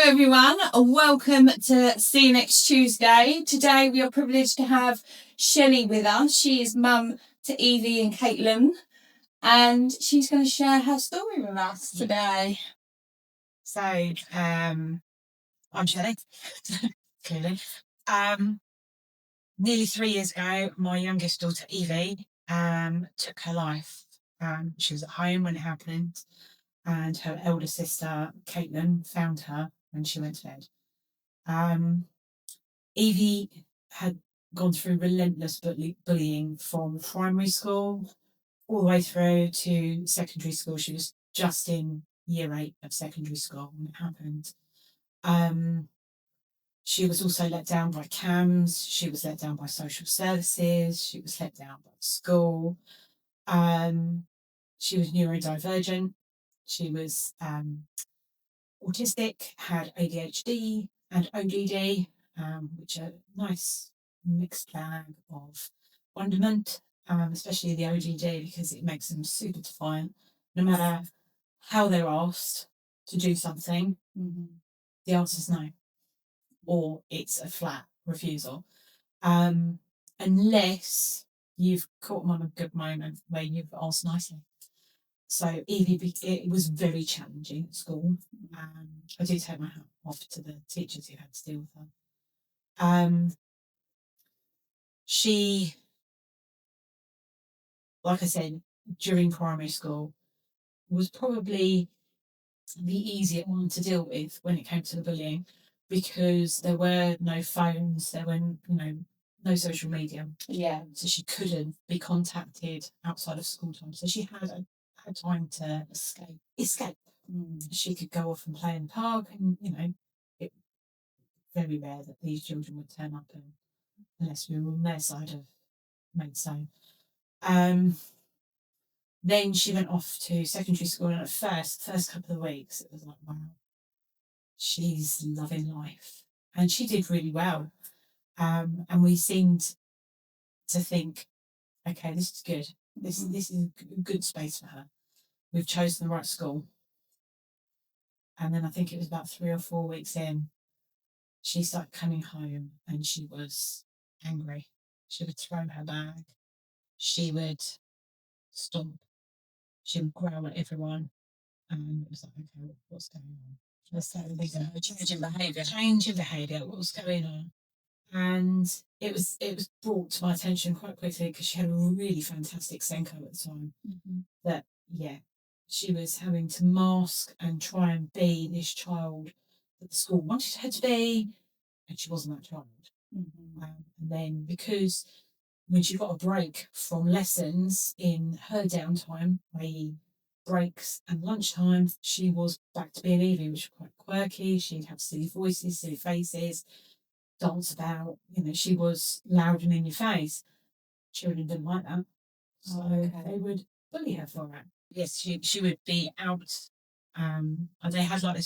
everyone, welcome to See You Next Tuesday. Today we are privileged to have Shelley with us. She is mum to Eivie and Caitlin, and she's going to share her story with us today. So, I'm Shelley, clearly. Nearly 3 years ago, my youngest daughter, Eivie, took her life. She was at home when it happened, and her elder sister, Caitlin, found her when she went to bed. Eivie had gone through relentless bullying from primary school all the way through to secondary school. She was just in year 8 of secondary school when it happened. She was also let down by CAMS. She was let down by social services. She was let down by the school. She was neurodivergent. She was autistic, had ADHD and ODD, which are nice mixed bag of wonderment, especially the ODD, because it makes them super defiant. No matter how they're asked to do something, the answer is no, or it's a flat refusal, unless you've caught them on a good moment where you've asked nicely. So Eivie, it was very challenging at school. I do take my hat off to the teachers who had to deal with her. She, like I said, during primary school, was probably the easier one to deal with when it came to the bullying, because there were no phones, there were no social media. Yeah. So she couldn't be contacted outside of school time. So she had time to escape. She could go off and play in the park, and it's very rare that these children would turn up, unless we were on their side of Maidstone. Then she went off to secondary school, and at first couple of weeks, it was like, wow, she's loving life, and she did really well. And we seemed to think, okay, this is good. This is a good space for her. We've chosen the right school. And then I think it was about 3 or 4 weeks in, she started coming home and she was angry. She would throw her bag. She would stomp. She would growl at everyone. And it was like, okay, what's going on? Change in behaviour. What was going on? And it was brought to my attention quite quickly, because she had a really fantastic Senko at the time. That she was having to mask and try and be this child that the school wanted her to be, and she wasn't that child. And then, because when she got a break from lessons in her downtime, i.e. breaks and lunchtime, she was back to being Eivie, which was quite quirky. She'd have silly voices, silly faces, dance about. She was loud and in your face. Children didn't like that, so they would bully her for it. Yes, she would be out. And they had like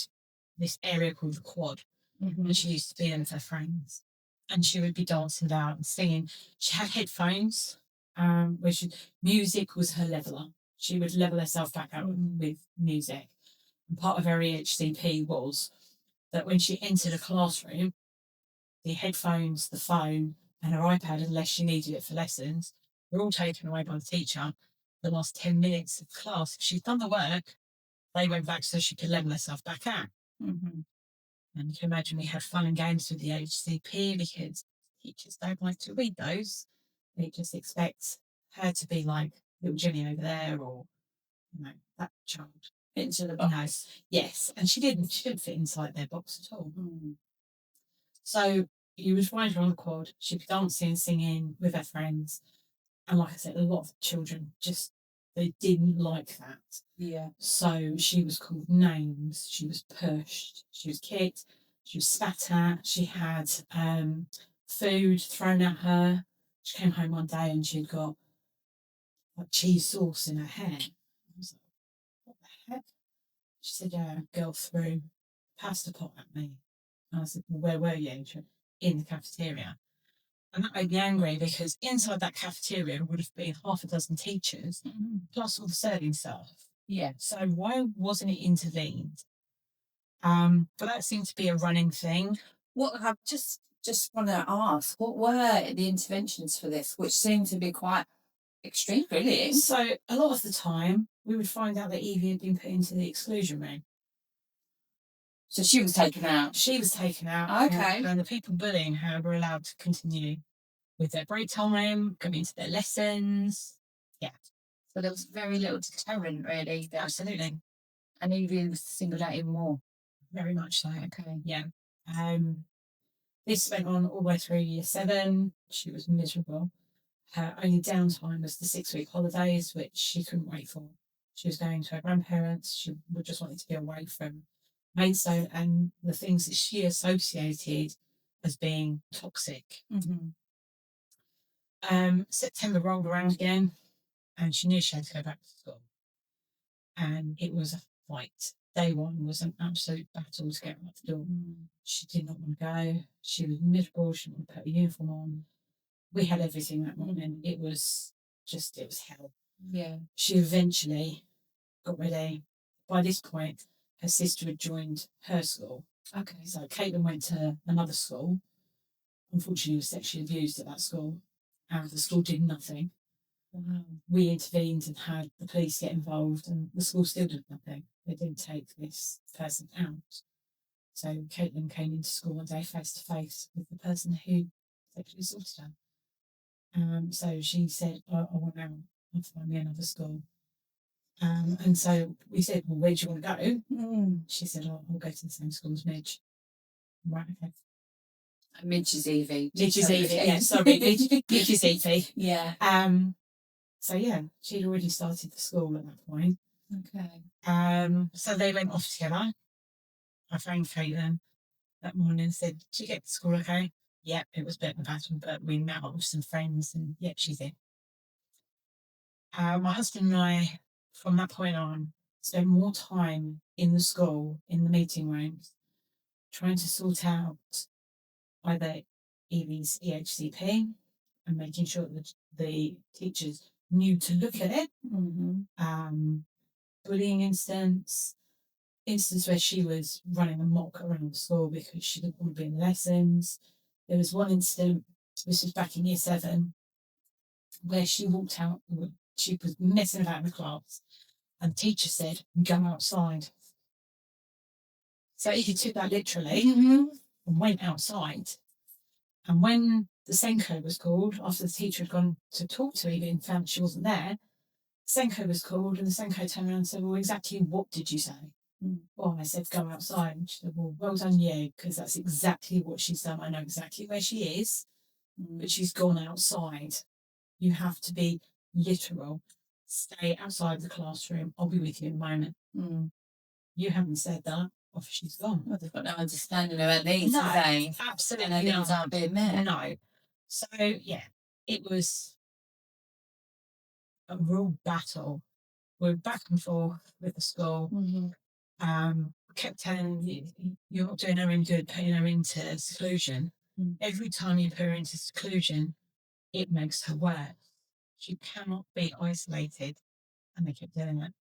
this area called the quad, and she used to be in with her friends, and she would be dancing about and singing. She had headphones, which music was her leveler. She would level herself back out with music. And part of her EHCP was that when she entered a classroom, the headphones, the phone, and her iPad, unless she needed it for lessons, were all taken away by the teacher. The last 10 minutes of class, if she'd done the work, they went back so she could level herself back out. And you can imagine we had fun and games with the HCP, because teachers don't like to read those. They just expect her to be like little Jenny over there, or that child. Into the box. Yes, and she didn't fit inside their box at all. So you would find her on the quad. She'd be dancing, singing with her friends, and like I said, a lot of children they didn't like that. Yeah. So she was called names. She was pushed. She was kicked. She was spat at. She had food thrown at her. She came home one day and she'd got like cheese sauce in her hair. I was like, what the heck? She said, yeah, a girl threw pasta pot at me. And I said, well, where were you? In the cafeteria. And that made me angry, because inside that cafeteria would have been half a dozen teachers, plus all the serving staff. Yeah. So why wasn't it intervened? But that seemed to be a running thing. What I just want to ask, what were the interventions for this, which seemed to be quite extreme, really? So a lot of the time, we would find out that Eivie had been put into the exclusion room. So she was taken out? She was taken out. Okay. And the people bullying her were allowed to continue with their break time, coming into their lessons. Yeah. So there was very little deterrent, really. Absolutely. And Eivie was singled out even more. Very much so. Okay. Yeah. This went on all the way through year 7. She was miserable. Her only downtime was the 6-week holidays, which she couldn't wait for. She was going to her grandparents. She would just wanted to be away from Maidstone and the things that she associated as being toxic. Mm-hmm. September rolled around again, and she knew she had to go back to school. And it was a fight. Day 1 was an absolute battle to get her out the door. She did not want to go. She was miserable. She didn't want to put a uniform on. We had everything that morning. It was hell. Yeah. She eventually got ready. By this point, her sister had joined her school. Okay. So Caitlin went to another school. Unfortunately, was sexually abused at that school. And the school did nothing. Wow. We intervened and had the police get involved, and the school still did nothing. They didn't take this person out. So Caitlin came into school one day face to face with the person who sexually assaulted her. So she said, I want out. I'll find me another school. And so we said, well, where do you want to go? She said, I'll go to the same school as Midge. Right, okay. Midge is Eivie. Midge is Eivie, yeah, sorry. Midge is Eivie. Yeah. So yeah, she'd already started the school at that point. Okay. So they went off together. I phoned Caitlin that morning and said, did you get to school okay? Yep, it was a bit of a battle, but we met up with some friends and yep, she's in. My husband and I, from that point on, spent more time in the school, in the meeting rooms, trying to sort out either Eivie's EHCP and making sure that the teachers knew to look at it. Bullying instance where she was running amok around the school because she didn't want to be in lessons. There was one incident, this was back in year 7, where she walked out, she was messing about in the class, and the teacher said, go outside. So Eivie took that literally and went outside. And when the Senko was called, after the teacher had gone to talk to Eivie and found she wasn't there, Senko was called, and the Senko turned around and said, well, exactly what did you say? Well, I said, go outside. And she said, well done you, because that's exactly what she's done. I know exactly where she is, but she's gone outside. You have to be literal. Stay outside the classroom. I'll be with you in a moment. You haven't said that. Off she's gone. Well, they've got no understanding of her needs, have they? Absolutely. And her needs aren't being met. No. So, yeah, it was a real battle. We were back and forth with the school. Kept telling you, you're not doing her any good putting her into seclusion. Every time you put her into seclusion, it makes her worse. She cannot be isolated. And they kept doing it.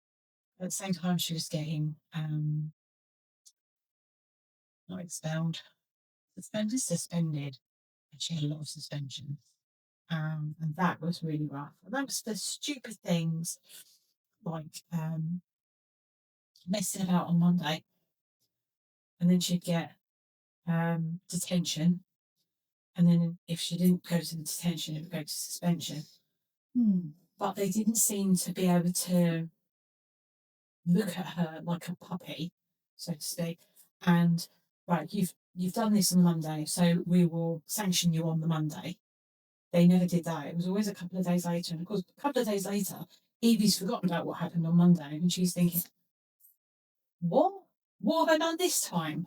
At the same time, she was getting not expelled, suspended. And she had a lot of suspensions. And that was really rough. And that was for stupid things like messing about on Monday. And then she'd get detention. And then if she didn't go to the detention, it would go to suspension. But they didn't seem to be able to look at her like a puppy, so to speak. And right, you've done this on Monday, so we will sanction you on the Monday. They never did that. It was always a couple of days later. And of course, a couple of days later, Eivie's forgotten about what happened on Monday, and she's thinking, what? What have I done this time?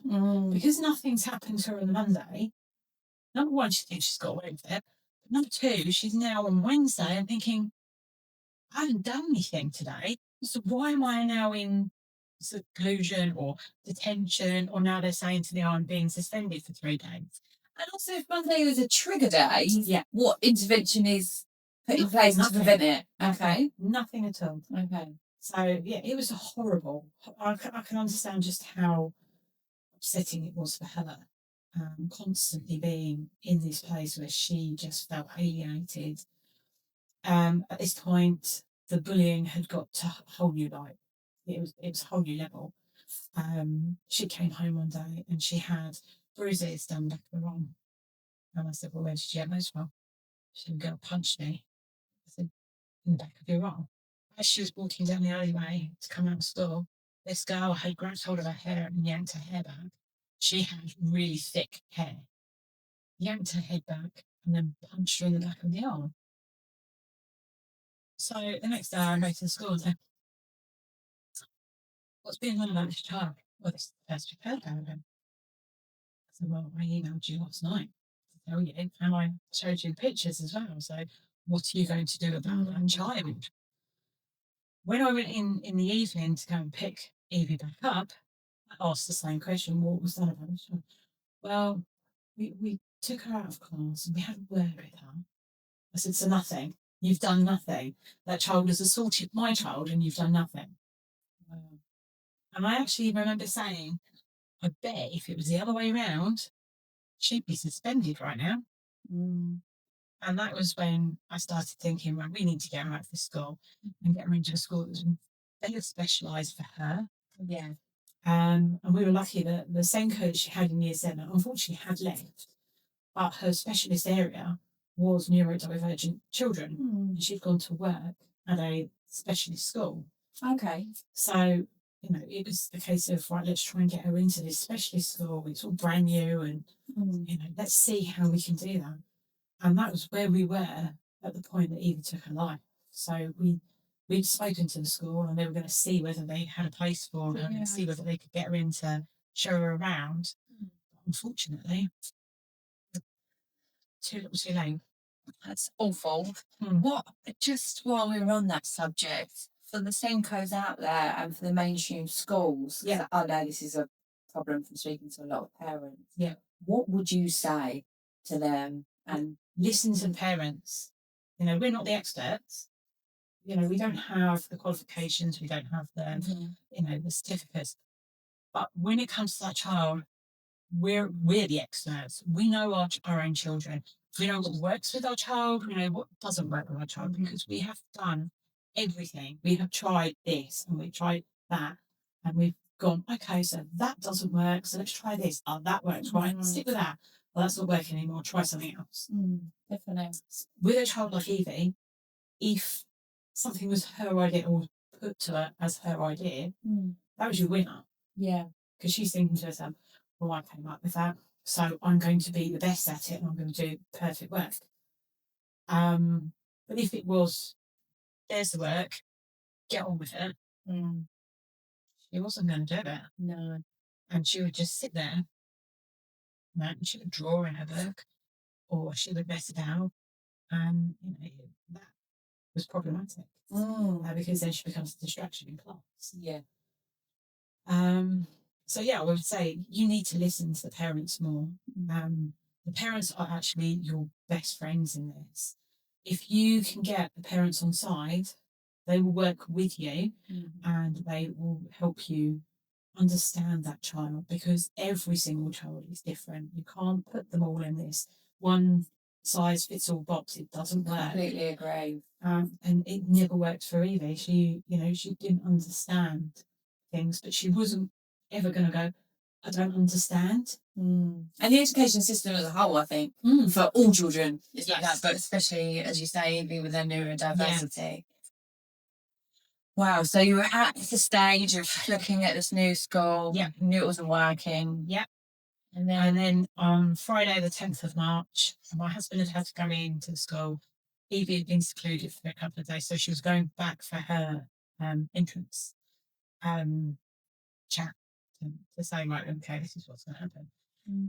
Because nothing's happened to her on Monday. Number one, she thinks she's got away with it. But number two, she's now on Wednesday and thinking, I haven't done anything today. So why am I now in seclusion or detention? Or now they're saying to me, I'm being suspended for 3 days. And also, if Monday was a trigger day, what intervention is put in place to prevent it? Okay. Nothing at all. Okay. So, yeah, it was horrible. I can understand just how upsetting it was for her. Constantly being in this place where she just felt alienated. At this point, the bullying had got to a whole new light. It was a whole new level. She came home one day and she had bruises down the back of her arm. And I said, well, where did you get those from? She said, the girl punched me. I said, in the back of your arm. As she was walking down the alleyway to come out of school, this girl had grabbed hold of her hair and yanked her hair back. She had really thick hair. Yanked her head back and then punched her in the back of the arm. So the next day I go to the school and say, what's being done about this child? Well, this is the first you've heard about him. I said, well, I emailed you last night to tell you, and I showed you the pictures as well. So what are you going to do about that child? When I went in the evening to go and pick Eivie back up, I asked the same question, what was that about? Well, we took her out of class and we had a word with her. I said, so nothing. You've done nothing. That child has assaulted my child and you've done nothing. And I actually remember saying, I bet if it was the other way around, she'd be suspended right now. And that was when I started thinking, right, we need to get her out of this school and get her into a school that was better specialised for her. Yeah. And we were lucky that the same coach she had in year 7 unfortunately had left, but her specialist area was neurodivergent children. And she'd gone to work at a specialist school. Okay. So, it was the case of, right, let's try and get her into this specialist school. It's all brand new and, let's see how we can do that. And that was where we were at the point that Eivie took her life. So we'd spoken to the school and they were going to see whether they had a place for her and see whether they could get her in to show her around. Unfortunately, too little too late. That's awful. What, just while we were on that subject, for the Senkos out there and for the mainstream schools, I know this is a problem from speaking to a lot of parents. Yeah. What would you say to them? And listen to the parents. We're not the experts. We don't have the qualifications, we don't have the, the certificates. But when it comes to that child, we're the experts. We know our own children. We know what works with our child. We know what doesn't work with our child because we have done everything. We have tried this and we tried that, and we've gone, okay, so that doesn't work. So let's try this. Oh, that works, right? Stick with that. Well, that's not working anymore. Try something else. Definitely. With a child like Eivie, if something was her idea or put to her as her idea, that was your winner. Yeah. Because she's thinking to herself, well, I came up with that, so I'm going to be the best at it and I'm going to do perfect work. But if it was, there's the work, get on with it, she wasn't going to do it. No. And she would just sit there, and she would draw in her book, or she would mess about, and that was problematic because then she becomes a distraction in class. Yeah. So I would say you need to listen to the parents more. The parents are actually your best friends in this. If you can get the parents on side, they will work with you and they will help you understand that child, because every single child is different. You can't put them all in this one size fits all box. It doesn't work. Completely agree. And it never worked for Eivie. She didn't understand things, but she wasn't ever going to go, I don't understand. And the education system as a whole, I think, for all children is like that, but especially, as you say, Eivie, with their neurodiversity. Yeah. Wow, so you were at the stage of looking at this new school, knew it wasn't working. Yeah. And then on Friday, the 10th of March, my husband had to go into the school. Eivie had been secluded for a couple of days, so she was going back for her entrance chat to say, right, okay, this is what's going to happen.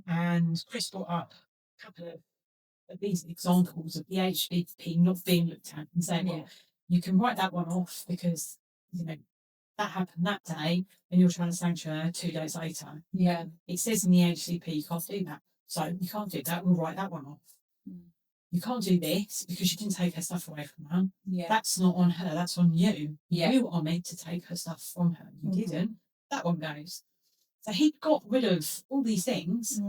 And Chris brought up a couple of these examples of the HBP not being looked at and saying, well, you can write that one off because, that happened that day and you're trying to sanction her 2 days later. Yeah. It says in the HCP you can't do that. So you can't do that. We'll write that one off. You can't do this because you didn't take her stuff away from her. Yeah. That's not on her. That's on you. Yeah. You are meant to take her stuff from her. You didn't. That one goes. So he got rid of all these things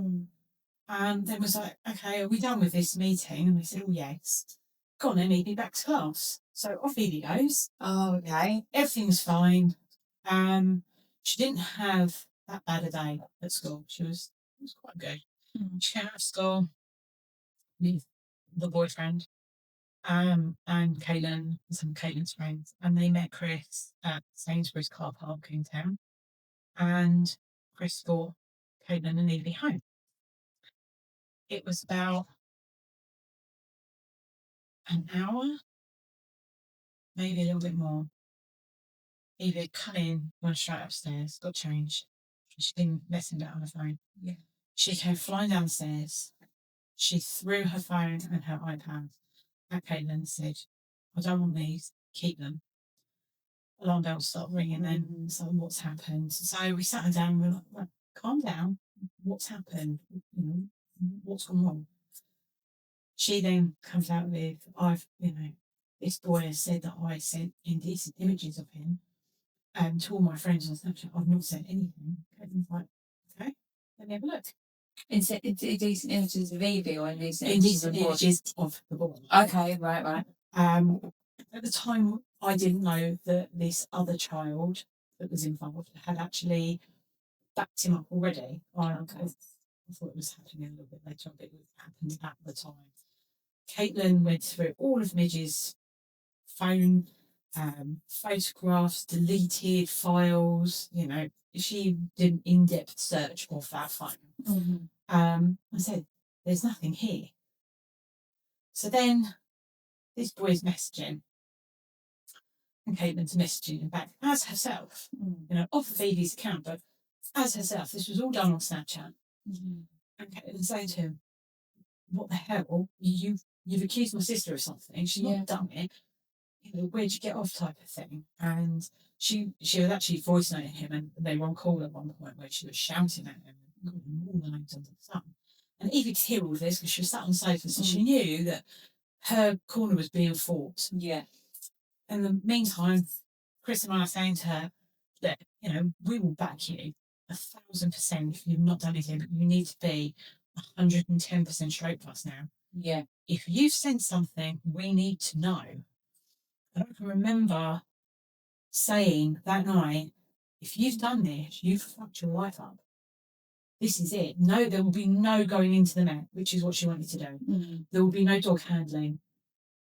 and then was like, okay, are we done with this meeting? And they said, oh, yes. Go on then, Eivie, back to class. So off Eivie goes. Oh, okay. Everything's fine. She didn't have that bad a day at school. It was quite good. She came out of school with the boyfriend and Caitlin, some of Caitlin's friends, and they met Chris at Sainsbury's car park in town. And Chris brought Caitlin and Eivie home. It was about an hour, maybe a little bit more. Eivie had come in, went straight upstairs, got changed. She'd been messing about on her phone. Yeah. She came flying downstairs. She threw her phone and her iPad at Caitlin and said, I don't want these, keep them. Alarm bells start ringing then. So what's happened? So we sat her down and we were like, calm down. What's happened? You know, what's gone wrong? She then comes out with, this boy has said that I sent indecent images of him to all my friends on Snapchat. I've not sent anything. Caitlin's like, okay, let me have a look. Indecent images of Eivie or indecent images of the boy. Okay, right. At the time, I didn't know that this other child that was involved had actually backed him up already. I thought it was happening a little bit later on, but it happened at the time. Caitlin went through all of Midge's phone, photographs, deleted files. She did an in-depth search of that phone. I said, there's nothing here. So then this boy's messaging, and Caitlin's messaging him back as herself, off of Eivie's account, but as herself. This was all done on Snapchat. And Caitlin's saying to him, what the hell? You've accused my sister of something. She's not done it. Where'd you get off type of thing? And she was actually voice noting him, and they were on call at one point where she was shouting at him and calling him all the names under the sun. And Eivie could hear all of this because she was sat on the sofa, so she knew that her corner was being fought. Yeah. In the meantime, Chris and I are saying to her that, we will back you 1,000% if you've not done anything, but you need to be 110% straight plus now. Yeah. If you've sent something, we need to know. And I can remember saying that night, if you've done this, you've fucked your life up. This is it. No, there will be no going into the net, which is what she wanted to do. There will be no dog handling.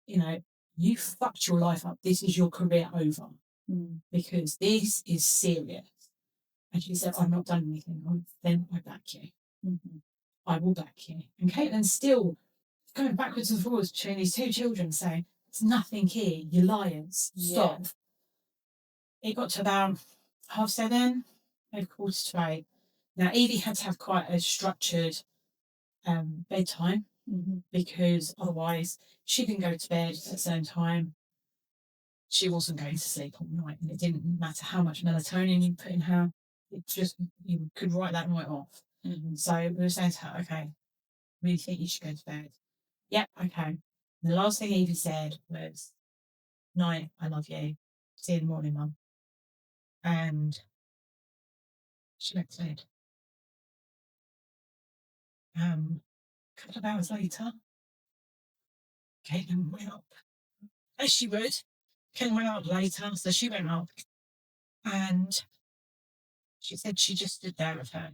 You fucked your life up. This is your career over. Because this is serious. And she said, I've not done anything. Then I back you. I will back you. And Caitlin's still going backwards and forwards between these two children saying, there's nothing here. You liars. Stop. Yeah. It got to about 7:30, maybe 7:45. Now, Eivie had to have quite a structured bedtime because otherwise she didn't go to bed at a certain time. She wasn't going to sleep all night, and it didn't matter how much melatonin you put in her. It just, you could write that night off. So we were saying to her, okay, really think you should go to bed. Yep, okay. And the last thing Eivie said was, night, I love you. See you in the morning, Mum. And she went to bed. A couple of hours later, Caitlin went up. As she would. Caitlin went up later, so she went up. And she said she just stood there with her,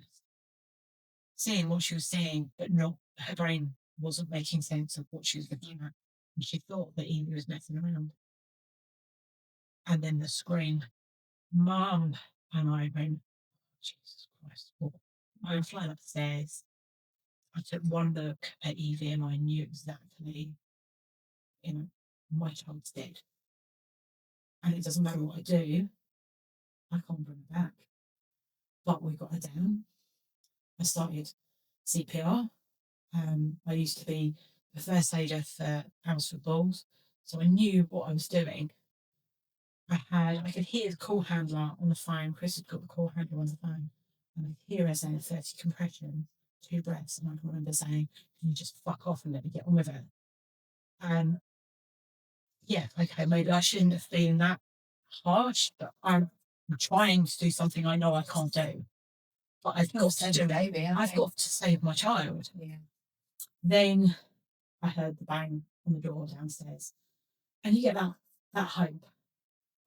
seeing what she was seeing, but not, her brain wasn't making sense of what she was looking at. And she thought that Eivie was messing around. And then the scream, Mum, and I went, Jesus Christ. I went flying upstairs. I took one look at Eivie and I knew exactly, my child's dead. And it doesn't matter what I do, I can't bring her back. But we got her down. I started CPR. I used to be the first aider for Alresford Bulls, so I knew what I was doing. I could hear the call handler on the phone. Chris had got the call handler on the phone, and I could hear her saying 30 compression, 2 breaths, and I can remember saying, can you just fuck off and let me get on with it? And yeah, okay, maybe I shouldn't have been that harsh, but I'm trying to do something I know I can't do. but I've got to do it. I've got to save my child. Yeah. Then I heard the bang on the door downstairs, and you get that hope.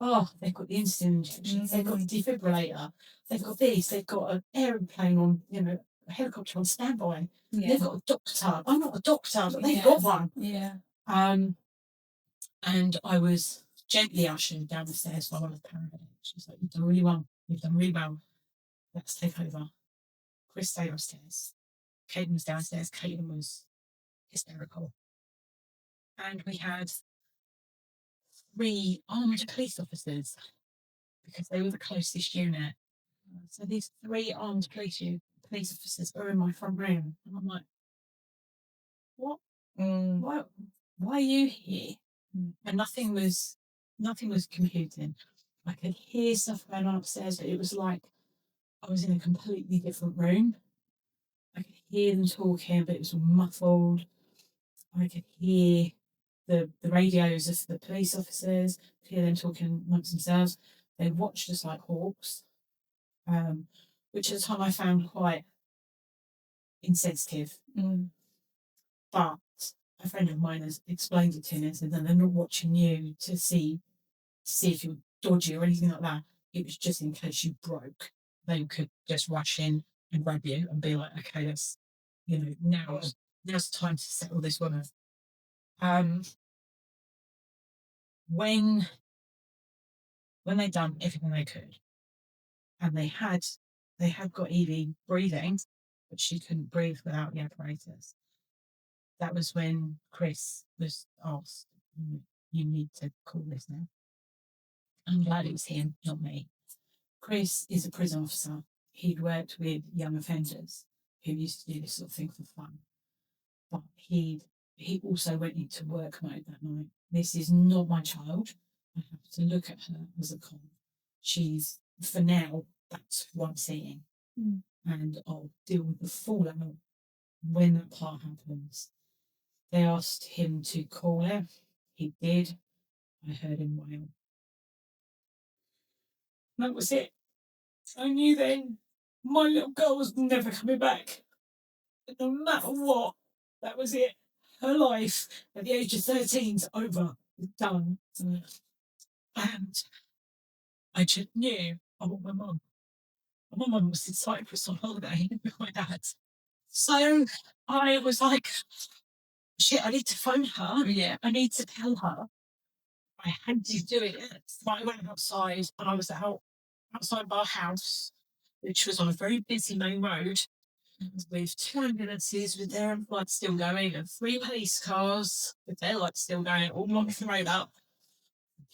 Oh, they've got the insulin injections, they've got the defibrillator, they've got this, they've got an aeroplane on, a helicopter on standby. Yeah. They've got a doctor. I'm not a doctor, but they've got one. Yeah. And I was gently ushered down the stairs by one of the paramedics. She's like, "You've done really well. You've done really well. Let's take over." Chris stayed upstairs. Caden was downstairs. Caden was hysterical. And we had 3 armed police officers because they were the closest unit. So these 3 armed police officers are in my front room. And I'm like, what? Why are you here? And nothing was computing. I could hear stuff going on upstairs, but it was like I was in a completely different room. I could hear them talking, but it was all muffled. I could hear the radios of the police officers, hear them talking amongst themselves. They watched us like hawks, which at the time I found quite insensitive. But a friend of mine has explained it to me and said that they're not watching you to see if you're dodgy or anything like that. It was just in case you broke. They could just rush in and grab you and be like, okay, let's, now's the time to settle this one up. When they'd done everything they could, and they had got Eivie breathing, but she couldn't breathe without the apparatus. That was when Chris was asked, "You need to call this now." I'm glad it was him, not me. Chris is a prison officer. He'd worked with young offenders who used to do this sort of thing for fun. But he also went into work mode that night. This is not my child. I have to look at her as a con. She's, for now, that's what I'm seeing. And I'll deal with the fallout when that part happens. They asked him to call her. He did. I heard him wail. That was it. I knew then my little girl was never coming back. No matter what, that was it. Her life at the age of 13 is over. It's done. And I just knew I want my mum. My mum was in Cyprus on holiday with my dad. So I was like, shit, I need to phone her. Yeah. I need to tell her. I had to do it. So I went outside and I was outside our house, which was on a very busy main road, with 2 ambulances with their lights still going and 3 police cars with their lights still going, all blocking the road up.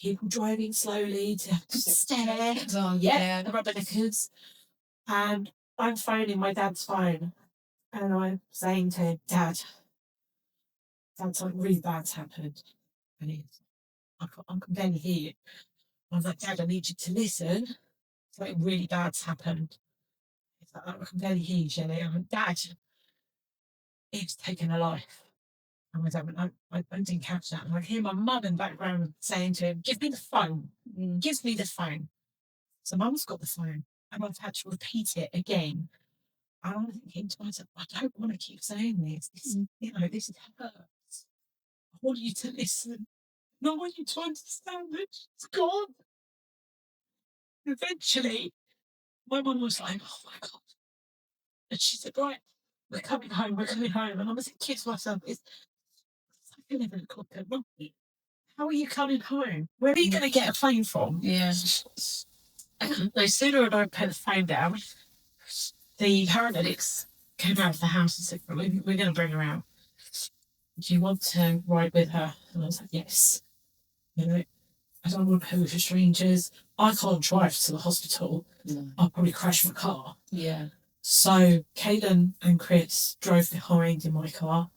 People driving slowly to stare. The rubber knickers. And I'm phoning my dad's phone and I'm saying to him, "Dad, something really bad's happened." And I can barely hear you. I was like, "Dad, I need you to listen. Something really bad's happened." He's like, "I can barely hear you, Shelley." I'm like, "Dad, it's taken a life." And my dad went, I didn't catch that. And I hear my mum in the background saying to him, "Give me the phone." Gives me the phone. So mum's got the phone. And I've had to repeat it again. And I'm thinking to myself, I don't want to keep saying this. This hurts. I want you to listen. And I want you to understand that it's gone. Eventually, my mum was like, "Oh my God." And she said, "Right, we're coming home. And I was thinking to myself, it's like 11 o'clock at night. How are you coming home? Where are you going to get a phone from?" Yeah. No sooner had I put the phone down, the paramedics came out of the house and said, "We're going to bring her out. Do you want to ride with her?" And I was like, "Yes." I don't want her with strangers. I can't drive to the hospital. I'll probably crash my car. Yeah. So Caden and Chris drove behind in my car.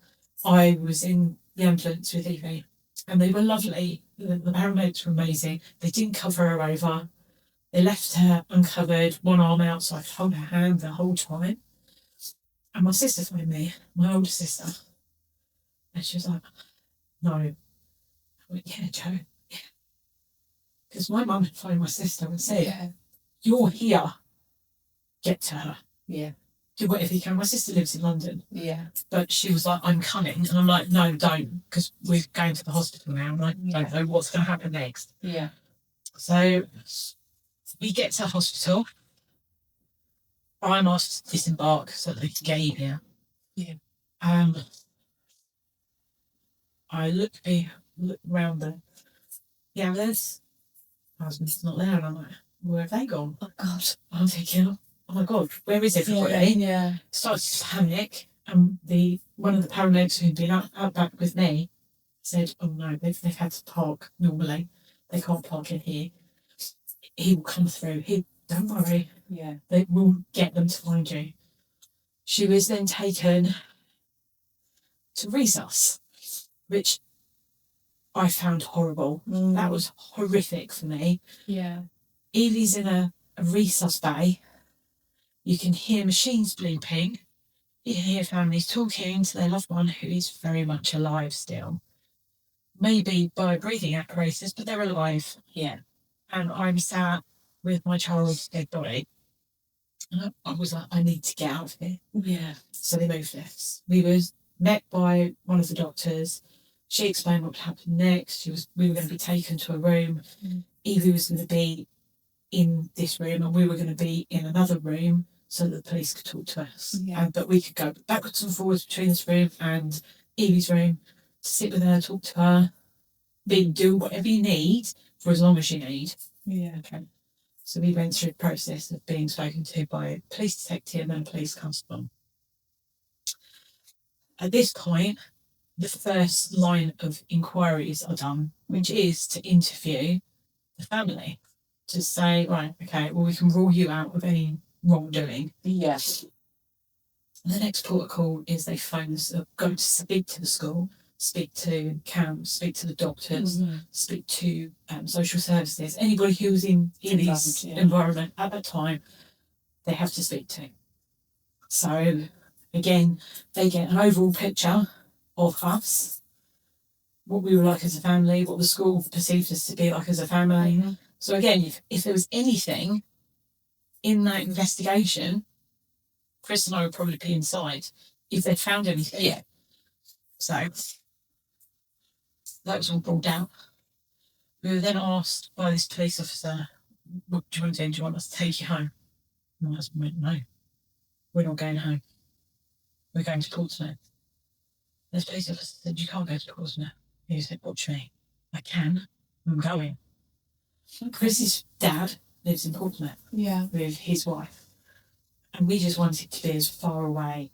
I was in the ambulance with Eivie, and they were lovely. The paramedics were amazing. They didn't cover her over. They left her uncovered, one arm out, so I could hold her hand the whole time. And my sister phoned me, my older sister. And she was like, "No." I went, "Yeah, Joe, yeah." Because my mum had phoned my sister and said, "You're here. Get to her." Yeah. Do whatever you can. My sister lives in London. Yeah. But she was like, I'm coming. And I'm like, no, don't, because we're going to the hospital now and I don't know what's going to happen next. Yeah. So we get to the hospital. I'm asked to disembark so that they can get Eivie here. Yeah. I look around the ambulance. My husband's not there. And I'm like, where have they gone? Oh, God. I'm thinking, oh, my God, where is everybody? Yeah. Starts to panic. And one of the paramedics who'd been out back with me said, oh, no, they've had to park normally. They can't park in here. He will come through. Don't worry. Yeah. They will get them to find you. She was then taken to resus, which I found horrible. That was horrific for me. Yeah. Eilie's in a resus bay. You can hear machines bleeping. You can hear families talking to their loved one who is very much alive still. Maybe by breathing apparatus, but they're alive. Yeah. And I'm sat with my child's dead body. And I was like, I need to get out of here. Yeah. So they moved us. We were met by one of the doctors. She explained what would happen next. We were going to be taken to a room. Eivie was going to be in this room and we were going to be in another room so that the police could talk to us. Yeah. But we could go backwards and forwards between this room and Eivie's room to sit with her, talk to her, do whatever you need for as long as you need. Yeah. Okay. So we went through the process of being spoken to by a police detective and a police constable. At this point, the first line of inquiries are done, which is to interview the family to say, right, okay, well, we can rule you out of any wrongdoing. Yes. The next protocol is they go to speak to the school, speak to camps, speak to the doctors, speak to social services, anybody who was in his environment at that time, they have to speak to. So, again, they get an overall picture of us, what we were like as a family, what the school perceived us to be like as a family. So again, if there was anything in that investigation, Chris and I would probably be inside if they'd found anything. Yeah. So that was all brought out. We were then asked by this police officer, what do you want to do? Do you want us to take you home? And my husband went, no, we're not going home. We're going to Portsmouth. This police officer said, you can't go to Portsmouth. He said, watch me. I can. I'm going. Chris's dad lives in Portsmouth with his wife. And we just wanted to be as far away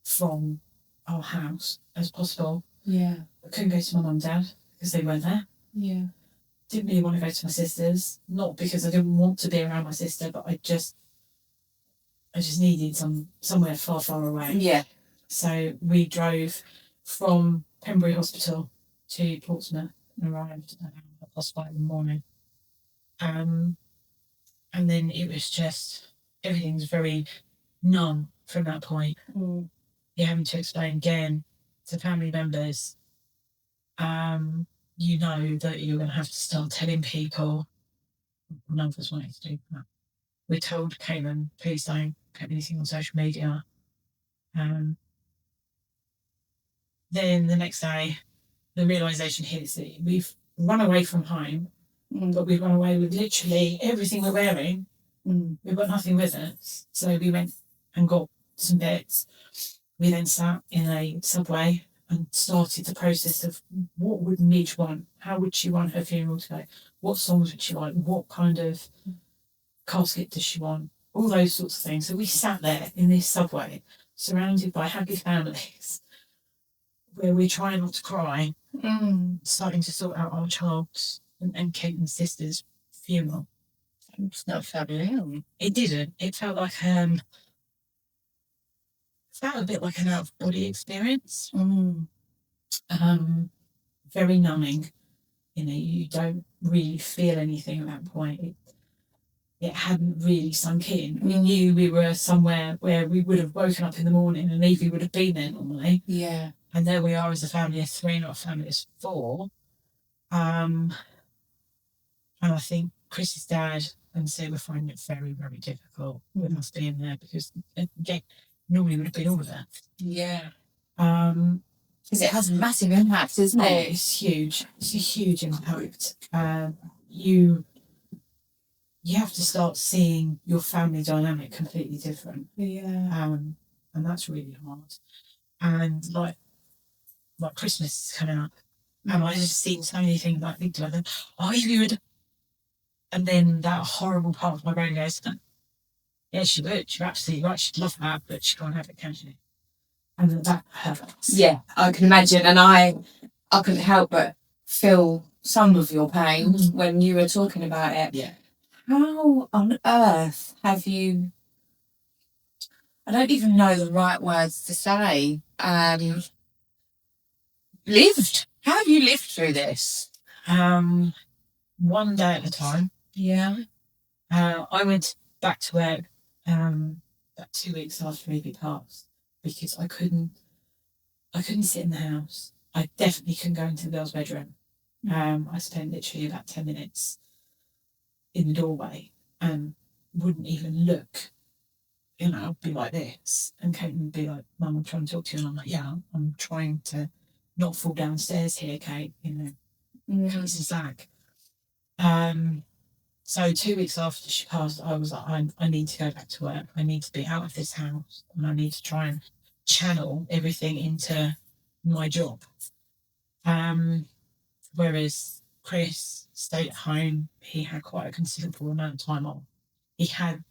from our house as possible. Yeah. I couldn't go to my mum and dad because they weren't there. Yeah. Didn't really want to go to my sister's, not because I didn't want to be around my sister, but I just needed somewhere far, far away. Yeah. So we drove from Pembury Hospital to Portsmouth and arrived at 5:30 in the morning. And then it was just, everything's very numb from that point. You're having to explain again to family members, you know that you're going to have to start telling people. None of us wanted to do that. We told Caitlin, please don't put anything on social media. Then the next day, the realisation hits that we've run away from home, but we've run away with literally everything we're wearing. We've got nothing with us. So we went and got some bits. We then sat in a subway and started the process of what would Midge want? How would she want her funeral to go? What songs would she like? What kind of casket does she want? All those sorts of things. So we sat there in this subway, surrounded by happy families, where we're trying not to cry, starting to sort out our child's and Caitlin's sister's funeral. It's not fabulous. It didn't. It felt like a bit like an out-of-body experience. Very numbing. You know, you don't really feel anything at that point. It hadn't really sunk in. We knew we were somewhere where we would have woken up in the morning and Eivie would have been there normally. Yeah. And there we are as a family of 3, not a family of 4. And I think Chris's dad and so we're finding it very, very difficult with us being there because again, normally would have been all of that. Yeah. Because it has a massive impact, isn't it? It's huge. It's a huge impact. You have to start seeing your family dynamic completely different. Yeah. And that's really hard. And like Christmas is coming up, and I just seen so many things like think like, oh, you would, and then that horrible part of my brain goes, yeah, she would. You're absolutely right. She'd love that, but she can't have it, can she? And that hurts. Yeah, I can imagine, and I couldn't help but feel some of your pain when you were talking about it. Yeah. How on earth have you? I don't even know the right words to say. Lived? How have you lived through this? One day at a time. Yeah. I went back to work about 2 weeks after Eivie passed because I couldn't sit in the house. I definitely couldn't go into the girls' bedroom. I spent literally about 10 minutes in the doorway and wouldn't even look. You know, I'd be like this, and Kate would be like, "Mum, I'm trying to talk to you," and I'm like, "Yeah, I'm trying to not fall downstairs here, Kate. You know, Kate's a zag." So 2 weeks after she passed, I was like, I need to go back to work. I need to be out of this house, and I need to try and channel everything into my job. Whereas Chris stayed at home. He had quite a considerable amount of time off. He had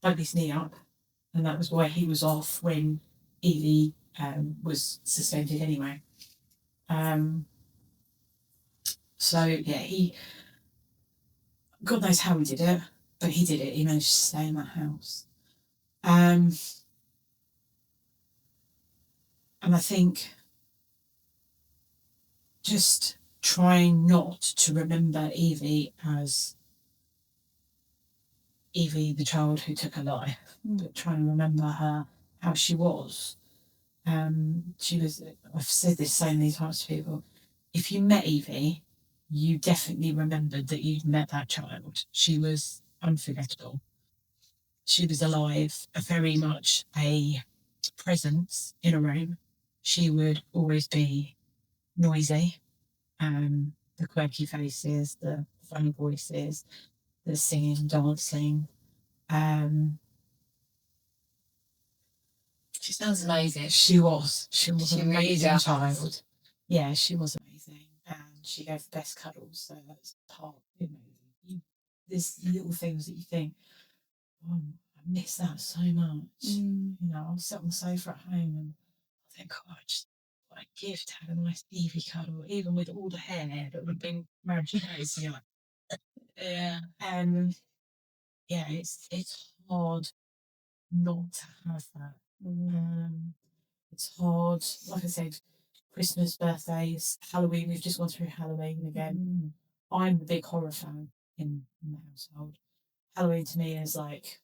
dug his knee up, and that was why he was off when Eivie was suspended anyway. So yeah, God knows how he did it, but he did it. He managed to stay in that house. And I think just trying not to remember Eivie as Eivie, the child who took her life, but trying to remember her how she was. She was, I've said this so many times to people, if you met Eivie, you definitely remembered that you'd met that child. She was unforgettable. She was alive, very much a presence in a room. She would always be noisy, the quirky faces, the funny voices, the singing, dancing. She sounds amazing. She was an amazing really child. Yeah, she was amazing, and she gave the best cuddles. So that's part. There's little things that you think, oh, I miss that so much. You know, I'll sit on the sofa at home and I think, oh, what a gift to have a nice Eivie cuddle, even with all the hair that would have been marriage days. You know, yeah, yeah, it's hard not to have that. It's hard, like I said, Christmas, birthdays, Halloween. We've just gone through Halloween again. I'm a big horror fan in the household. Halloween to me is like,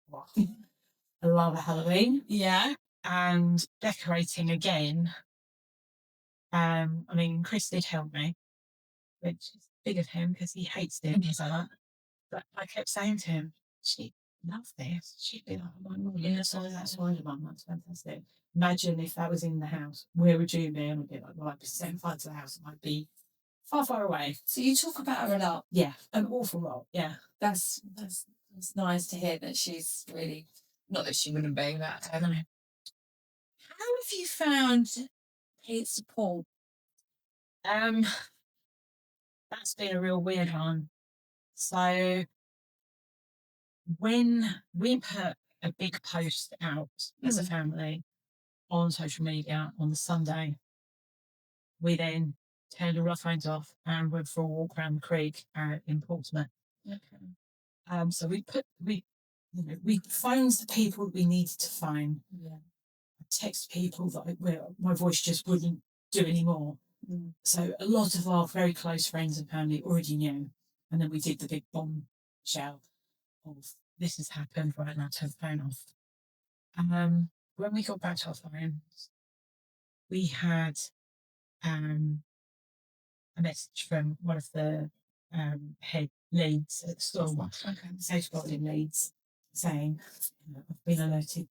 wow. I love Halloween. Yeah. And decorating again. I mean, Chris did help me, which is big of him because he hates doing things like that. But I kept saying to him, she'd love this. She'd be like, oh my God, yeah, sorry, that's Spider-Man. That's fantastic. Imagine if that was in the house. Where would you be? And I'd be like, well, I'd be setting fire to the house. I'd be far, far away. So you talk about her a lot. Yeah, an awful lot. Yeah. That's nice to hear that she's really, not that she wouldn't be, but I don't know. How have you found paid support? That's been a real weird one. So when we put a big post out as a family on social media on the Sunday, we then turned all our phones off and went for a walk around the creek in Portsmouth. Okay. So we phoned the people we needed to phone. Yeah. I text people that my voice just wouldn't do anymore. So a lot of our very close friends and family already knew. And then we did the big bombshell of this has happened, right now turn the phone off. When we got back to our phones, we had a message from one of the head leads at school, safeguarding leads, saying, I've been alerted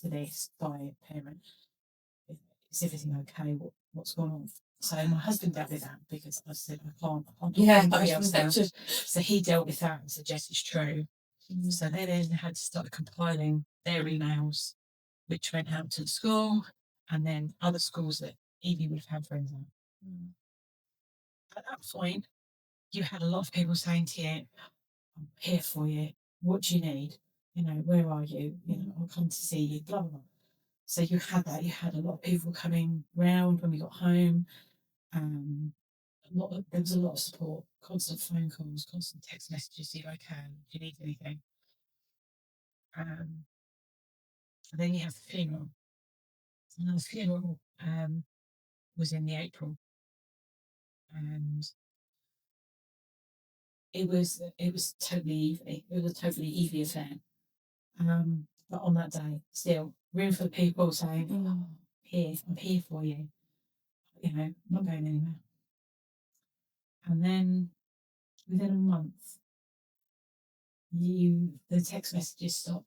to this by a parent. Is everything okay? What's going on? So my husband dealt with that because I said I can't Yeah, anybody else. So he dealt with that and said yes, it's true. So they then had to start compiling their emails, which went out to the school, and then other schools that Eivie would have had friends at. At that point, you had a lot of people saying to you, I'm here for you. What do you need? Where are you? I'll come to see you, blah, blah, blah. So you had that. You had a lot of people coming round when we got home. There was a lot of support, constant phone calls, constant text messages. If I can, do you need anything? And then you have the funeral. And the funeral was in the April, and it was totally Eivie. It was a totally Eivie affair. But on that day, still room for the people saying, I'm here for you. Not going anywhere. And then within a month, the text messages stop,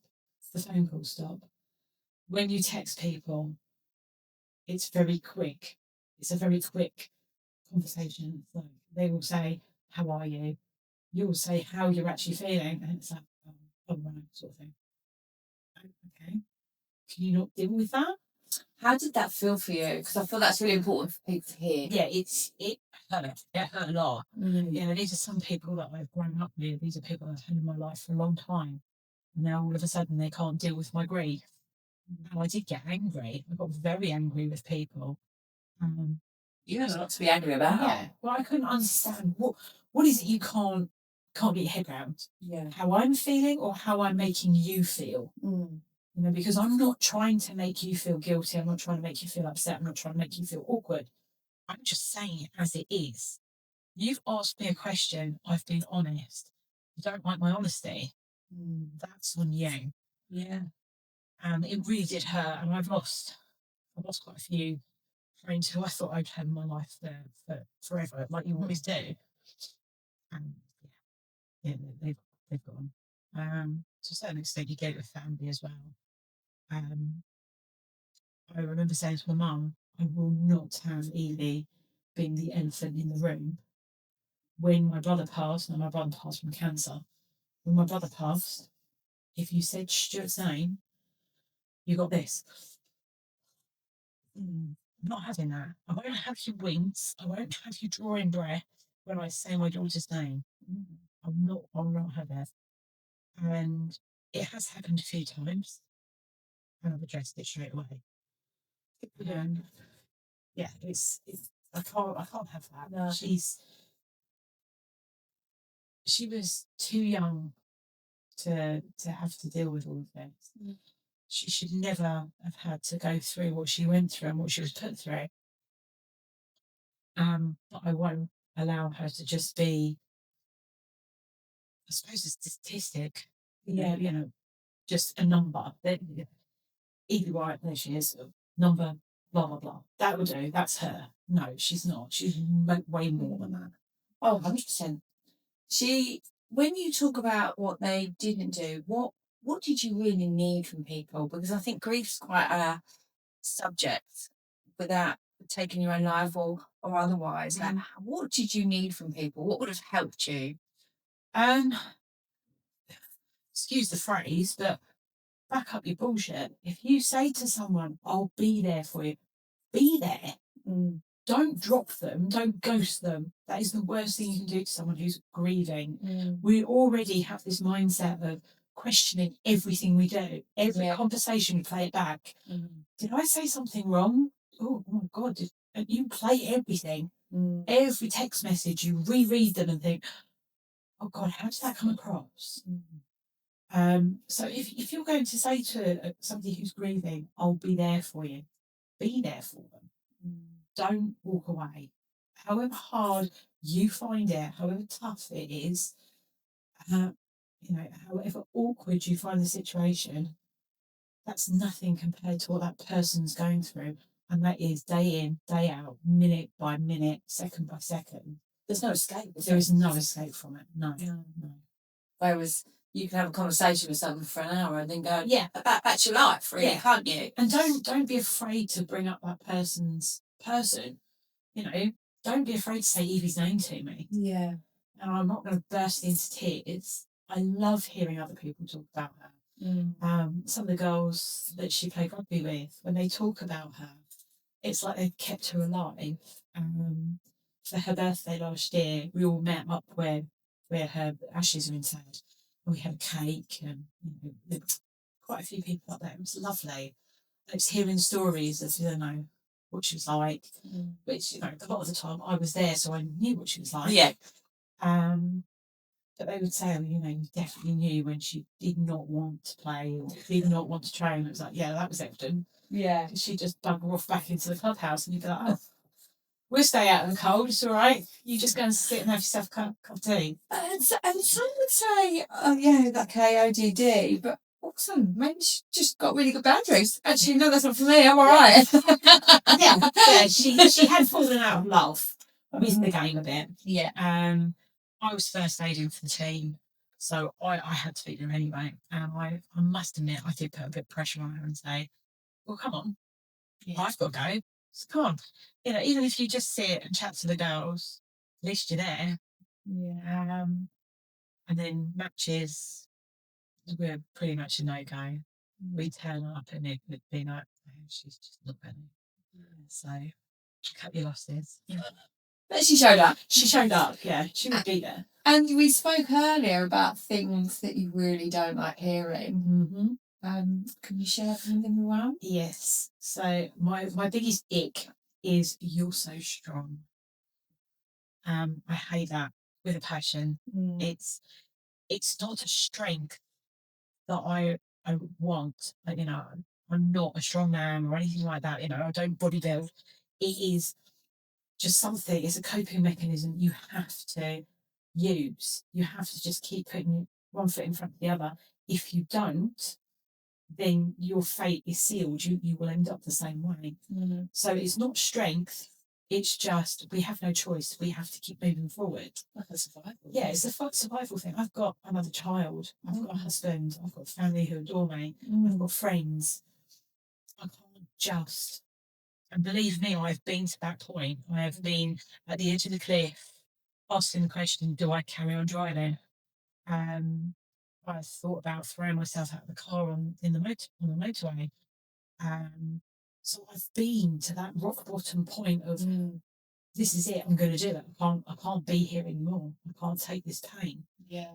the phone calls stop. When you text people, it's very quick. It's a very quick conversation. Like they will say, "How are you?" You will say how you're actually feeling, and it's like, "Oh, right," sort of thing. Okay, can you not deal with that? How did that feel for you? Because I feel that's really important for people to hear. Yeah, it hurt. It hurt a lot. These are some people that I've grown up with. These are people I've had in my life for a long time. And now all of a sudden they can't deal with my grief. And I did get angry. I got very angry with people. You have a lot to be angry about. Yeah. Well, I couldn't understand what is it you can't get your head around. Yeah. How I'm feeling or how I'm making you feel. Because I'm not trying to make you feel guilty. I'm not trying to make you feel upset. I'm not trying to make you feel awkward. I'm just saying it as it is. You've asked me a question. I've been honest. You don't like my honesty. That's on you. Yeah. And it really did hurt. And I've lost quite a few friends who I thought I'd had in my life for forever, like you always do. And they've gone. To a certain extent, you get it with family as well. I remember saying to my mum, I will not have Eivie being the elephant in the room. When my brother passed, and my brother passed from cancer, when my brother passed, if you said Stuart's name, you got this. I'm not having that. I won't have you wince. I won't have you drawing breath when I say my daughter's name. I'll not have that. And it has happened a few times, and I've addressed it straight away. And yeah, it's I can't have that. No. She was too young to have to deal with all of this. She should never have had to go through what she went through and what she was put through. But I won't allow her to just be, I suppose, a statistic. Just a number. Eivie White, there she is, number, blah, blah, blah. That will do. That's her. No, she's not. She's way more than that. Oh, 100%. When you talk about what they didn't do, what did you really need from people? Because I think grief's quite a subject without taking your own life or otherwise. Like, what did you need from people? What would have helped you? Excuse the phrase, but back up your bullshit. If you say to someone, I'll be there for you, be there. Don't drop them. Don't ghost them. That is the worst thing you can do to someone who's grieving. We already have this mindset of questioning everything we do. Every conversation, we play it back. Did I say something wrong? Oh my God, you play everything. Every text message, you reread them and think, oh God, how did that come across? So if you're going to say to somebody who's grieving, I'll be there for you, be there for them. Don't walk away. However hard you find it, however tough it is, however awkward you find the situation, that's nothing compared to what that person's going through. And that is day in, day out, minute by minute, second by second. there's no escape. There is no escape from it. No. Whereas you can have a conversation with someone for an hour and then go, about your life, really, can't you? And don't be afraid to bring up that person's person. You know, don't be afraid to say Eivie's name to me. Yeah. And I'm not going to burst into tears. I love hearing other people talk about her. Some of the girls that she played rugby with, when they talk about her, it's like they've kept her alive. For her birthday last year, we all met up where her ashes are interred. And we had a cake and there were quite a few people up there. It was lovely. It's hearing stories of, what she was like, which, a lot of the time I was there, so I knew what she was like. Yeah. But they would say, you definitely knew when she did not want to play or did not want to train. It was like, that was evident. Yeah. She'd just bugger off back into the clubhouse and you'd be like, oh, we'll stay out in the cold, it's all right. You just go and sit and have yourself a cup of tea. And some would say, that KODD, but also maybe she just got really good boundaries. Actually, no, that's not for me, I'm all right. She had fallen out of love with the game a bit. Yeah. I was first aiding for the team, so I had to beat them anyway. And I must admit, I did put a bit of pressure on her and say, well, come on, I've got to go. So come on. Even if you just sit and chat to the girls, at least you're there. Yeah. And then matches, we're pretty much a no-go. We turn up and it would be like, she's just not ready. So, cut your losses. But she showed up. She showed up, yeah. She would be there. And we spoke earlier about things that you really don't like hearing. Can you share something with everyone? Yes. So my biggest ick is you're so strong. I hate that with a passion. It's not a strength that I want. I'm not a strong man or anything like that. I don't bodybuild. It is just something. It's a coping mechanism you have to use. You have to just keep putting one foot in front of the other. If you don't, then your fate is sealed. You will end up the same way. So it's not strength. It's just we have no choice. We have to keep moving forward. Like a survival. Yeah, it's a survival thing. I've got another child. I've got a husband. I've got family who adore me. I've got friends. I can't just. And believe me, I've been to that point. I have been at the edge of the cliff, asking the question, do I carry on driving? I thought about throwing myself out of the car on the motorway. So I've been to that rock bottom point of this is it. I'm going to do it. I can't be here anymore. I can't take this pain. Yeah.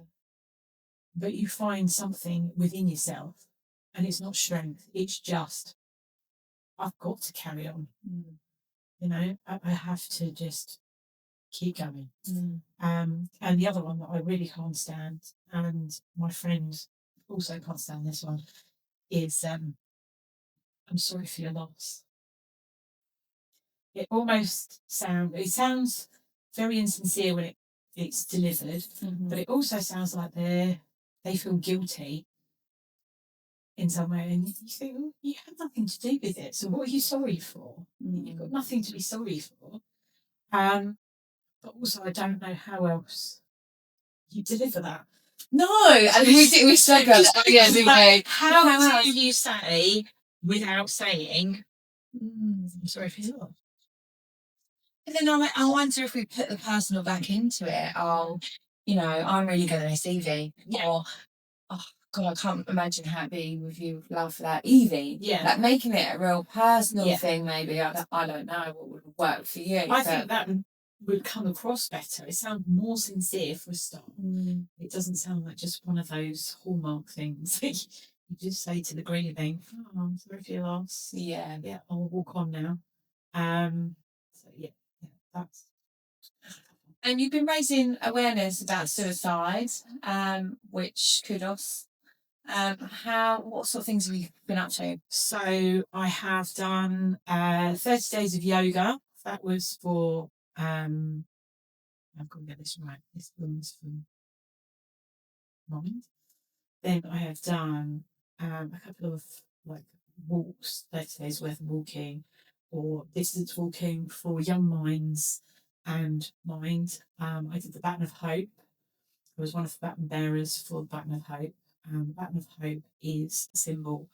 But you find something within yourself, and it's not strength. It's just I've got to carry on. I have to just keep going. And the other one that I really can't stand, and my friend also can't stand this one, is I'm sorry for your loss. It almost sounds very insincere when it's delivered, but it also sounds like they feel guilty in some way, and you think, well, you had nothing to do with it, so what are you sorry for? You've got nothing to be sorry for. But also I don't know how else you deliver that. No, and we spoke about that. Yeah, didn't we? How do you say without saying, I'm sorry for your loss? But then I wonder if we put the personal back into it. I'm really going to miss Eivie. Yeah. Or, oh God, I can't imagine how it'd be with you love without Eivie. Yeah. Like making it a real personal thing, maybe. I don't know what would work for you. I think that would come across better. It sounds more sincere for a start. It doesn't sound like just one of those hallmark things. You just say to the grieving, oh, I'm sorry for your loss. Yeah. Yeah, I'll walk on now. So yeah, that's. And you've been raising awareness about suicide, which kudos. What sort of things have you been up to? So I have done 30 days of yoga. That was for I've got to get this right. This one's from mind. Then I have done a couple of walks, 30 days worth of walking, or distance walking for young minds and mind. I did the Baton of Hope. I was one of the baton bearers for the Baton of Hope. The Baton of Hope is a symbol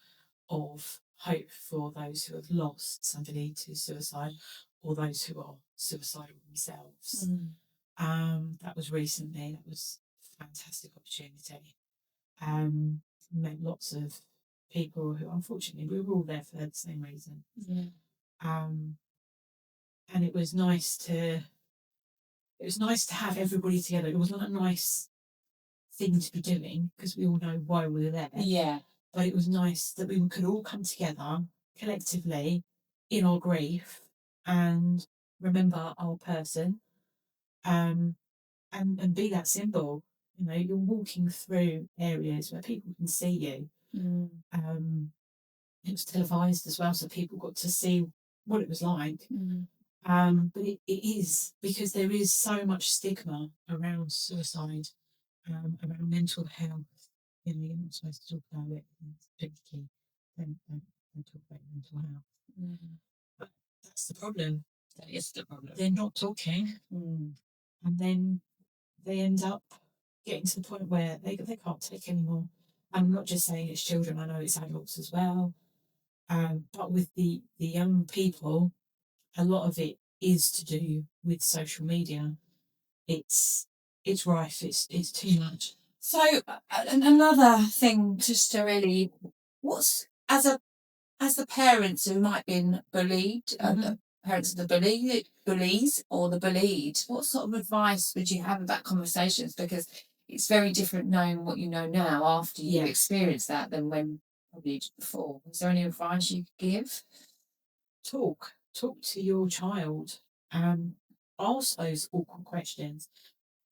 of hope for those who have lost somebody to suicide or those who are suicidal themselves. That was recently. That was a fantastic opportunity. Met lots of people who, unfortunately, we were all there for the same reason. And it was nice to have everybody together. It wasn't a nice thing to be doing because we all know why we were there. Yeah. But it was nice that we could all come together collectively in our grief and remember our person, and be that symbol. You know, you're walking through areas where people can see you. It was televised as well, so people got to see what it was like. But it is, because there is so much stigma around suicide, around mental health. You know, you're not supposed to talk about it. It's tricky. Don't talk about mental health. But that's the problem. That is the problem. They're not talking, and then they end up getting to the point where they can't take anymore. I'm not just saying it's children. I know it's adults as well. But with the young people, a lot of it is to do with social media. It's rife. It's too much. So another thing, just to really, what's as the parents who might have been bullied, the parents of the bullies or the bullied, what sort of advice would you have about conversations? Because it's very different knowing what you know now after you've experienced that than when probably before. Is there any advice you could give? Talk to your child. Ask those awkward questions.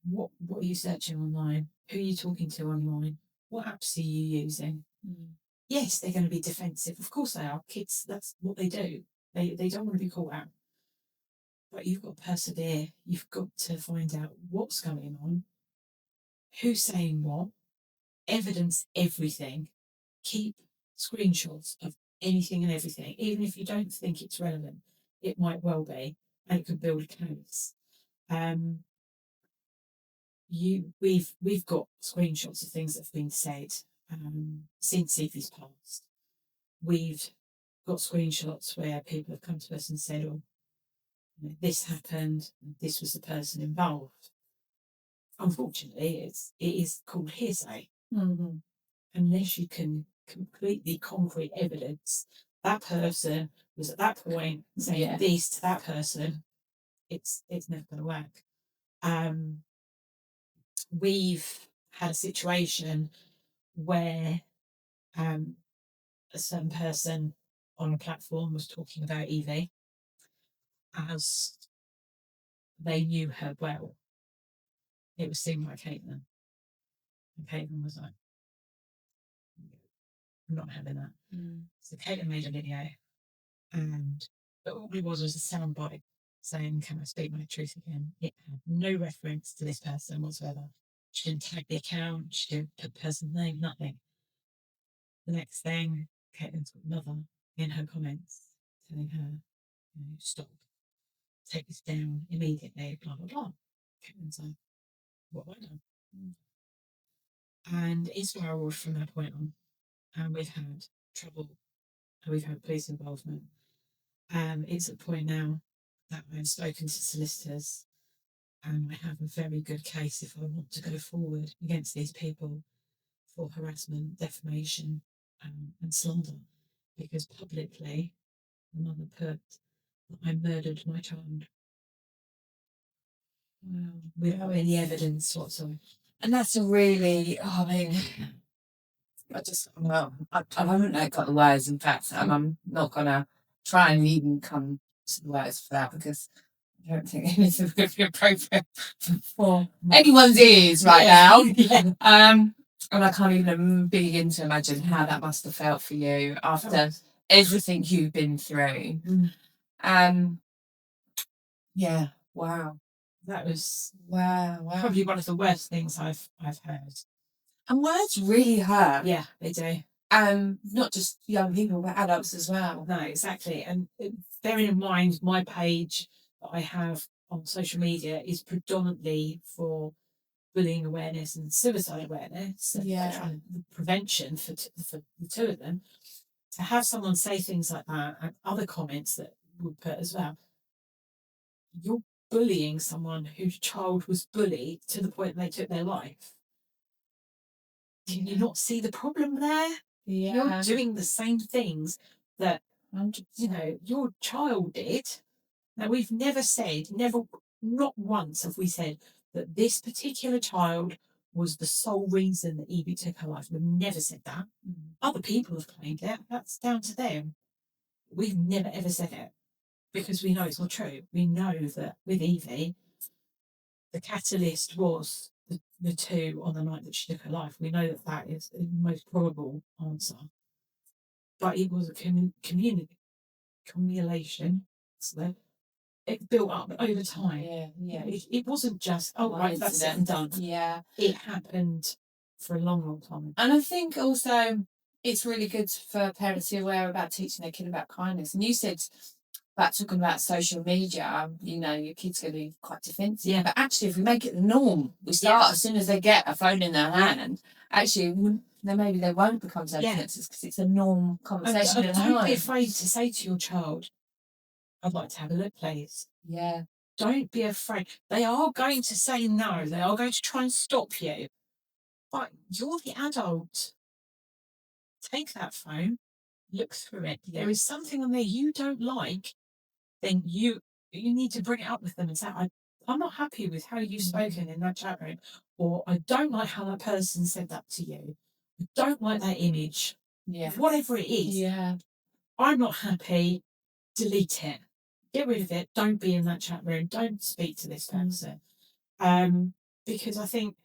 What are you searching online? Who are you talking to online? What apps are you using? Yes, they're going to be defensive. Of course they are. Kids, that's what they do. They don't want to be caught out. But you've got to persevere. You've got to find out what's going on, who's saying what, evidence everything. Keep screenshots of anything and everything, even if you don't think it's relevant. It might well be, and it could build a case. We've got screenshots of things that have been said since Eivie's passed. We've got screenshots where people have come to us and said, "Oh, you know, this happened. This was the person involved." Unfortunately, it is called hearsay. Unless you can completely concrete evidence that person was at that point saying this to that person, it's never going to work. We've had a situation where a certain person on a platform was talking about Eivie as they knew her well. It was seen by Caitlin. And Caitlin was like, I'm not having that. So Caitlin made a video, but all it was a soundbite saying, "Can I speak my truth again?" It had no reference to this person whatsoever. She didn't tag the account, she didn't put the person's name, nothing. The next thing, Caitlin's got mother in her comments telling her, you know, stop, take this down immediately, blah, blah, blah. Caitlin's like, what have I done? And it's spiraled from that point on. And we've had trouble, and we've had police involvement. It's at the point now that I've spoken to solicitors, and I have a very good case if I want to go forward against these people for harassment, defamation, and slander, because publicly the mother put that I murdered my child. Without any evidence whatsoever. And that's a really, I mean, I haven't got the words. In fact, I'm not going to try and even come to the words for that, because I don't think anything would be appropriate for anyone's ears right now. And I can't even begin to imagine how that must have felt for you after everything you've been through. Yeah, wow. That was wow. probably one of the worst things I've heard. And words really hurt. Yeah, they do. Not just young people, but adults as well. No, exactly. And bearing in mind my page that I have on social media is predominantly for bullying awareness and suicide awareness, and trying the prevention for the two of them. To have someone say things like that and other comments that would put as well, you're bullying someone whose child was bullied to the point they took their life. Can you not see the problem there? You're doing the same things that your child did. Now, we've never said, not once have we said that this particular child was the sole reason that Eivie took her life. We've never said that. Other people have claimed it. That's down to them. We've never ever said it because we know it's not true. We know that with Eivie, the catalyst was the two on the night that she took her life. We know that that is the most probable answer. But it was a accumulation. So it built up over time. It wasn't just, right, that's it and done. It happened for a long, long time. And I think also it's really good for parents to be aware about teaching their kid about kindness. And you said about talking about social media, your kid's going to be quite defensive. Yeah. But actually, if we make it the norm, we start as soon as they get a phone in their hand, actually, then maybe they won't become so defensive because it's a norm conversation. And don't be afraid to say to your child, I'd like to have a look, please. Yeah. Don't be afraid. They are going to say no. They are going to try and stop you. But you're the adult. Take that phone, look through it. If there is something on there you don't like, then you need to bring it up with them and say, I'm not happy with how you've spoken in that chat room, or I don't like how that person said that to you. I don't like that image. Yeah. Whatever it is. Yeah. I'm not happy. Delete it. Get rid of it. Don't be in that chat room. Don't speak to this person. Because I think,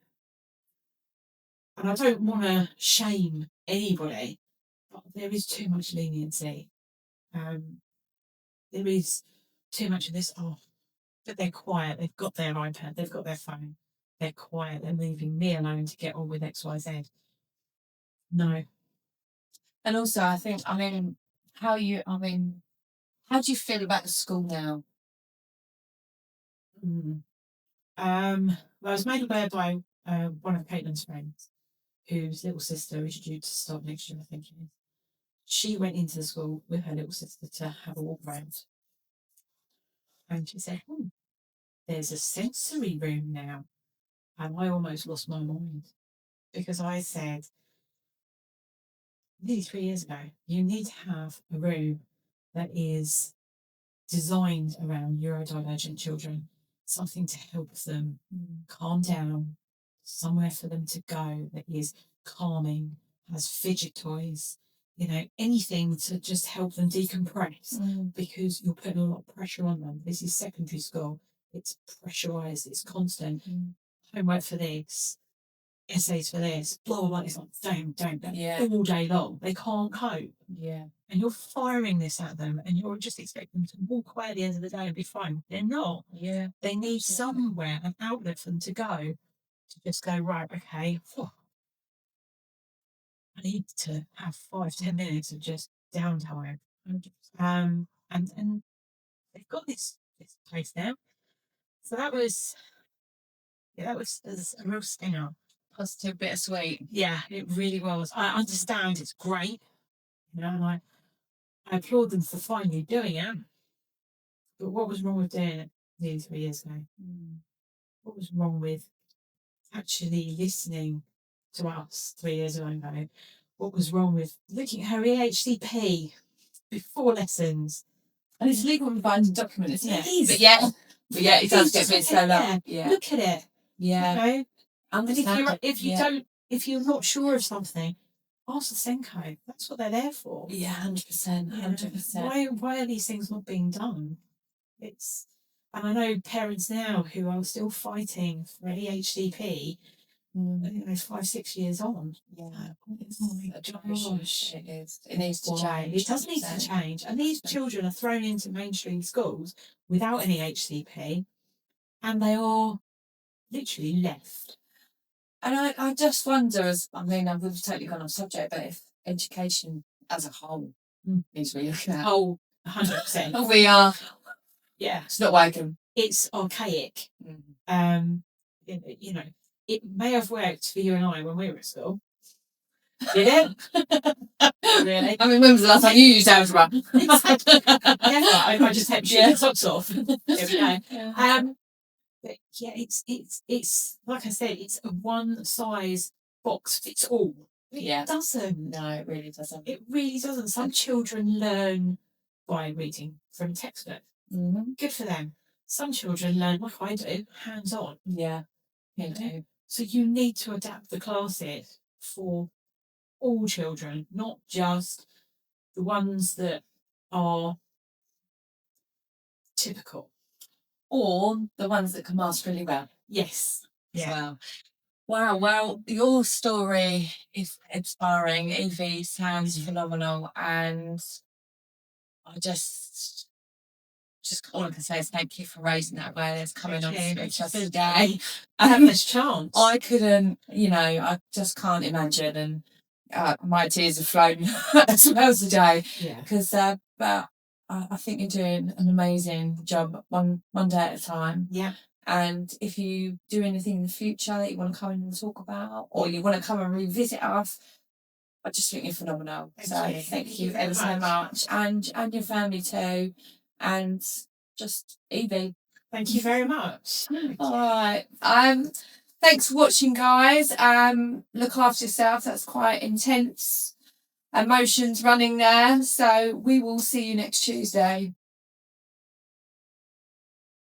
and I don't want to shame anybody, but there is too much leniency. There is too much of this, but they're quiet. They've got their iPad. They've got their phone. They're quiet. They're leaving me alone to get on with X, Y, Z. No. And also, I think, how do you feel about the school now? Well, I was made aware by one of Caitlin's friends, whose little sister is due to start next year, I think it is. She went into the school with her little sister to have a walk around. And she said, there's a sensory room now. And I almost lost my mind because I said, nearly 3 years ago, you need to have a room that is designed around neurodivergent children, something to help them calm down, somewhere for them to go that is calming, has fidget toys, anything to just help them decompress, because you're putting a lot of pressure on them. This is secondary school. It's pressurized. It's constant. Homework for this, essays for this, blah, blah, blah. It's like, don't, all day long. They can't cope. Yeah. And you're firing this at them and you're just expecting them to walk away at the end of the day and be fine. They're not. Yeah. They need somewhere, an outlet for them to go, to just go, right, okay, I need to have 5-10 minutes of just downtime. And they've got this place now. So that was a real stinger. Positive, bittersweet. Yeah, it really was. I understand it's great, and I applaud them for finally doing it. But what was wrong with doing it nearly 3 years ago? What was wrong with actually listening to us 3 years ago? What was wrong with looking at her EHCP before lessons? And it's legal and binding document, isn't it? It is. But yeah, it does get a bit slow up. Yeah. Look at it. Yeah. And if you're not sure of something, ask the Senko. That's what they're there for. Yeah, 100%. 100%. Why are these things not being done? And I know parents now who are still fighting for EHCP, 5-6 years on. Yeah. Gosh. It is. It needs to change. It does need to change. And these children are thrown into mainstream schools without any HCP, and they are literally left. And I just wonder, we've totally gone off subject, but if education as a whole needs to be looked at. 100%. We are. Yeah. It's not working. it's archaic. Mm. You know, it may have worked for you and I when we were at school. Did it? Really? I mean, when was the last time you used algebra? Exactly. Never. I just had to shoot the socks off. There we go. Yeah. But yeah, it's like I said, it's a one size box fits all. It doesn't. No, it really doesn't. It really doesn't. Some children learn by reading from a textbook. Mm-hmm. Good for them. Some children learn, like I do, hands on. Yeah, you do. So you need to adapt the classes for all children, not just the ones that are typical. Or the ones that can master really well. Yes. Yeah. Wow. Well, your story is inspiring. Eivie sounds phenomenal, and I just all I can say is thank you for raising that awareness, coming on to speak to us today. I have this chance. I couldn't, I just can't imagine, and my tears have flown as well today. Yeah. Because, but I think you're doing an amazing job, one day at a time. Yeah. And if you do anything in the future that you want to come in and talk about, or you want to come and revisit us, I just think you're phenomenal. Thank you ever so much, and your family too, and just Eivie. Thank you very much. All right. Thanks for watching, guys. Look after yourself. That's quite intense emotions running there. So we will see you next Tuesday.